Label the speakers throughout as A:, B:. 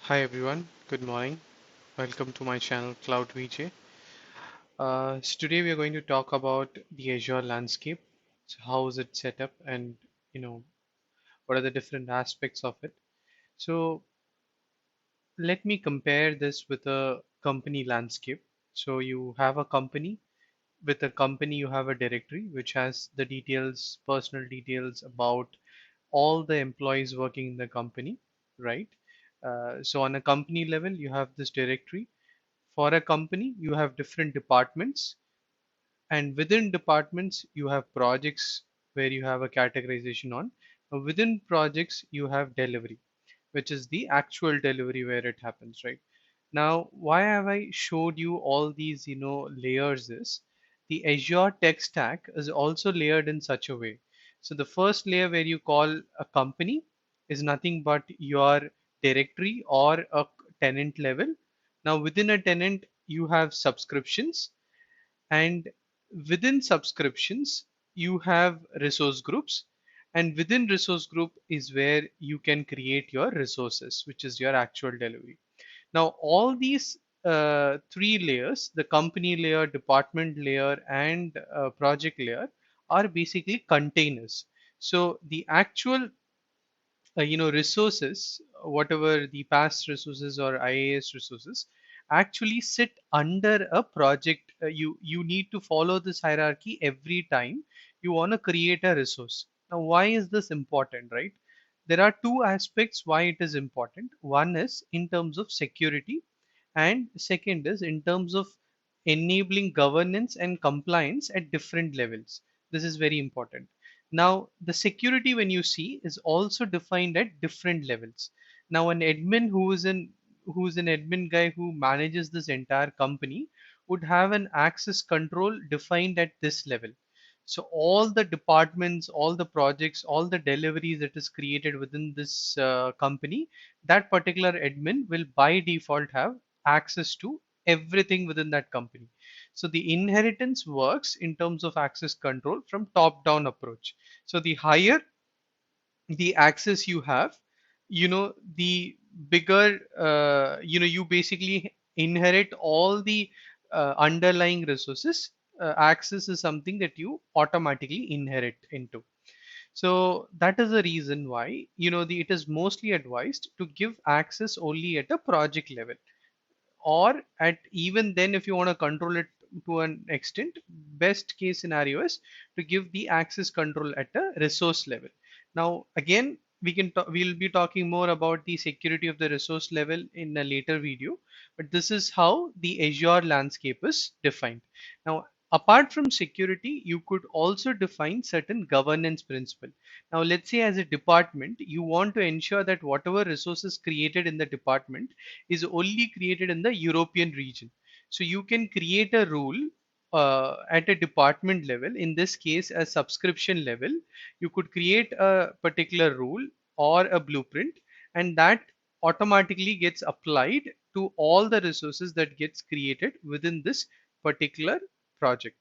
A: Hi everyone, good morning. Welcome to my channel Cloud VJ. So today we are going to talk about the Azure landscape. So how is it set up and you know what are the different aspects of it. So let me compare this with a company landscape. So you have a company. With a company you have a directory which has the details, personal details about all the employees working in the company, right? So on a company level you have this directory. For a company, you have different departments, and within departments, you have projects where you have a categorization on. Within projects, you have delivery, which is the actual delivery where it happens, right? Now, why have I showed you all these, layers is the Azure tech stack is also layered in such a way. So the first layer where you call a company is nothing but your directory or a tenant level. Now within a tenant, you have subscriptions, and within subscriptions you have resource groups, and within resource group is where you can create your resources, which is your actual delivery. Now all these three layers, the company layer, department layer, and project layer, are basically containers. So the actual resources, whatever the past resources or IAS resources, actually sit under a project. You need to follow this hierarchy every time you want to create a resource. Now why is this important, right? There are two aspects why it is important. One is in terms of security, and second is in terms of enabling governance and compliance at different levels. This is very important. Now the security, when you see, is also defined at different levels. Now an admin who is an admin guy who manages this entire company would have an access control defined at this level. So all the departments, all the projects, all the deliveries that is created within this company, that particular admin will by default have access to everything within that company. So the inheritance works in terms of access control from top down approach. So the higher the access you have, the bigger, you basically inherit all the underlying resources. Access is something that you automatically inherit into. So that is the reason why, it is mostly advised to give access only at a project level, or at even then if you want to control it to an extent, best case scenario is to give the access control at a resource level. Now again, we'll be talking more about the security of the resource level in a later video, but this is how the Azure landscape is defined. Now apart from security, you could also define certain governance principle. Now let's say as a department you want to ensure that whatever resources created in the department is only created in the European region. So you can create a rule at a department level, in this case a subscription level. You could create a particular rule or a blueprint, and that automatically gets applied to all the resources that gets created within this particular project.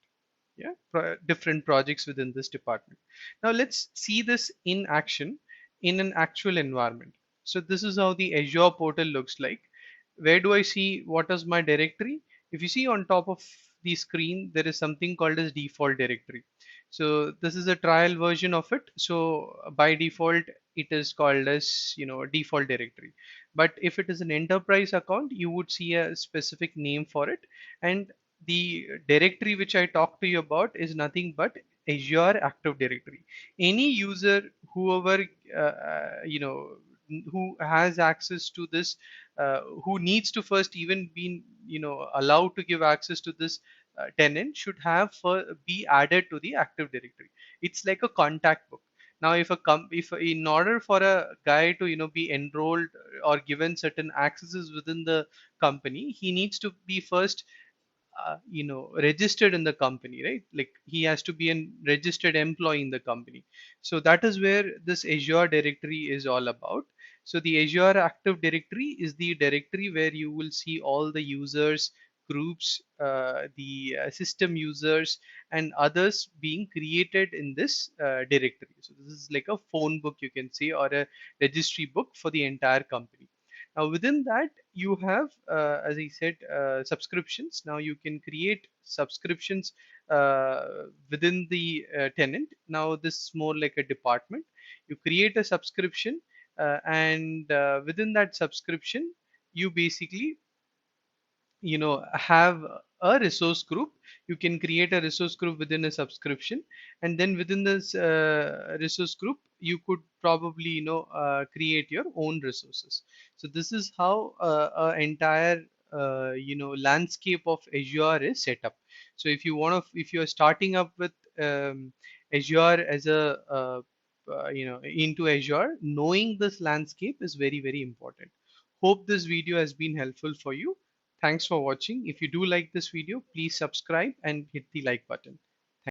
A: Yeah, different projects within this department. Now let's see this in action in an actual environment. So this is how the Azure portal looks like. Where do I see what is my directory? If you see on top of the screen, there is something called as default directory. So this is a trial version of it. So by default, it is called as, default directory. But if it is an enterprise account, you would see a specific name for it. And the directory which I talked to you about is nothing but Azure Active Directory. Any user, whoever, who has access to this, who needs to first even be, allowed to give access to this tenant, should have be added to the Active Directory. It's like a contact book. Now if in order for a guy to be enrolled or given certain accesses within the company, he needs to be first registered in the company, right? Like he has to be a registered employee in the company. So that is where this Azure directory is all about. So the Azure Active Directory is the directory where you will see all the users, groups, the system users, and others being created in this directory. So this is like a phone book, you can say, or a registry book for the entire company. Now within that you have, as I said, subscriptions. Now you can create subscriptions within the tenant. Now this is more like a department. You create a subscription, and within that subscription you basically, have a resource group. You can create a resource group within a subscription, and then within this resource group you could probably, create your own resources. So this is how a entire landscape of Azure is set up. So if you're starting up with Azure as a into Azure, knowing this landscape is very, very important. Hope this video has been helpful for you. Thanks for watching. If you do like this video, please subscribe and hit the like button.